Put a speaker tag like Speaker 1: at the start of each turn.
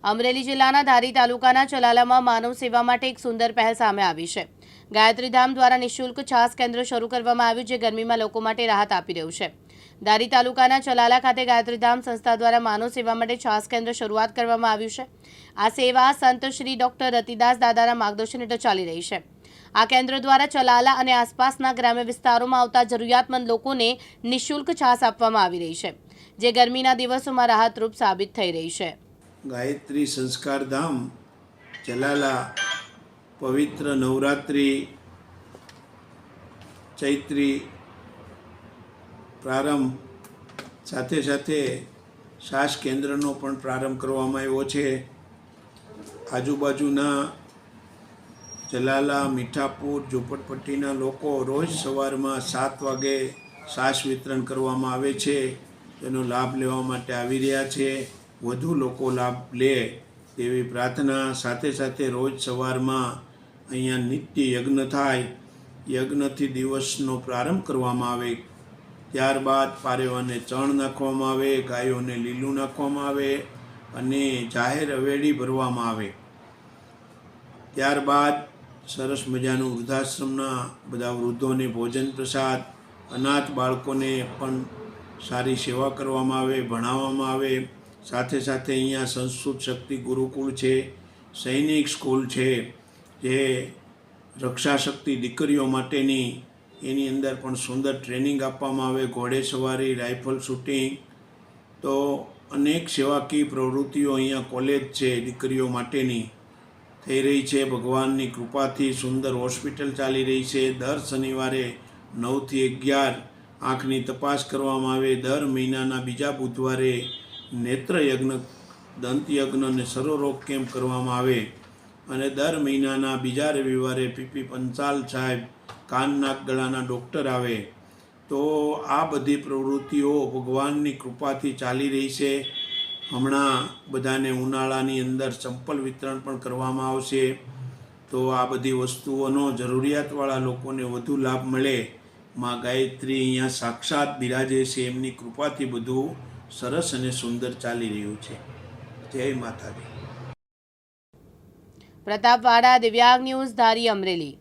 Speaker 1: અમરેલી જિલ્લાના ધારી તાલુકાના ચલાલામાં માનવ સેવા માટે એક સુંદર પહેલ સામે આવી છે। ગાયત્રીધામ દ્વારા નિઃશુલ્ક છાસ કેન્દ્ર શરૂ કરવામાં આવ્યું, જે ગરમીમાં લોકો માટે રાહત આપી રહ્યું છે। ધારી તાલુકાના ચલાલા ખાતે ગાયત્રીધામ સંસ્થા દ્વારા માનવ સેવા માટે છાસ કેન્દ્ર શરૂઆત કરવામાં આવ્યું છે। આ સેવા સંત શ્રી ડોક્ટર રતિદાસ દાદાના માર્ગદર્શન હેઠળ ચાલી રહી છે। આ કેન્દ્ર દ્વારા ચલાલા અને આસપાસના ગ્રામ્ય વિસ્તારોમાં આવતા જરૂરિયાતમંદ લોકોને નિઃશુલ્ક છાસ આપવામાં આવી રહી છે, જે ગરમીના દિવસોમાં રાહતરૂપ સાબિત થઈ રહી છે।
Speaker 2: ગાયત્રી સંસ્કાર ધામ ચલાલા પવિત્ર નવરાત્રિ ચૈત્રી પ્રારંભ સાથે સાથે છાસ કેન્દ્રનો પણ પ્રારંભ કરવામાં આવ્યો છે। આજુબાજુના ચલાલા, મીઠાપુર, ઝૂંપડપટ્ટીના લોકો રોજ સવારમાં 7 વાગે છાસ વિતરણ કરવામાં આવે છે, તેનો લાભ લેવા માટે આવી રહ્યા છે। વધુ લોકો લાભ લે તેવી પ્રાર્થના। સાથે સાથે રોજ સવારમાં અહીંયા નિત્ય યજ્ઞ થાય, યજ્ઞથી દિવસનો પ્રારંભ કરવામાં આવે। ત્યારબાદ પારેવાને ચણ નાખવામાં આવે, ગાયોને લીલું નાખવામાં આવે અને જાહેર હવેલી ભરવામાં આવે। ત્યારબાદ સરસ મજાનું વૃદ્ધાશ્રમના બધા વૃદ્ધોને ભોજન પ્રસાદ, અનાથ બાળકોને પણ સારી સેવા કરવામાં આવે, ભણાવવામાં આવે। સાથે સાથે અહીંયા સંસ્કૃત શક્તિ ગુરુકુળ છે, સૈનિક સ્કૂલ છે, જે રક્ષા શક્તિ દીકરીઓ માટેની, એની અંદર પણ સુંદર ટ્રેનિંગ આપવામાં આવે, ઘોડે સવારી, રાઇફલ શૂટિંગ, તો અનેક સેવાકીય પ્રવૃત્તિઓ અહીંયા કોલેજ છે દીકરીઓ માટેની થઈ રહી છે। ભગવાનની કૃપાથી સુંદર હોસ્પિટલ ચાલી રહી છે। દર શનિવારે 9 થી 11 આંખની તપાસ કરવામાં આવે। દર મહિનાના બીજા બુધવારે નેત્ર યજ્ઞ, દંત યજ્ઞ અને સર્વરોગ કેમ્પ કરવામાં આવે અને દર મહિનાના બીજા રવિવારે પીપી પંચાલ સાહેબ, કાન નાક ગળાના ડૉક્ટર આવે। તો આ બધી પ્રવૃત્તિઓ ભગવાનની કૃપાથી ચાલી રહી છે। હમણાં બધાને ઉનાળાની અંદર ચંપલ વિતરણ પણ કરવામાં આવશે। તો આ બધી વસ્તુઓનો જરૂરિયાતવાળા લોકોને વધુ લાભ મળે, માં ગાયત્રી અહીંયા સાક્ષાત બિરાજે છે, એમની કૃપાથી બધું સરસ અને સુંદર ચાલી રહ્યું છે। જય માતાજી।
Speaker 1: પ્રતાપવાડા, દિવ્યાંગ ન્યૂઝ, ધારી, અમરેલી।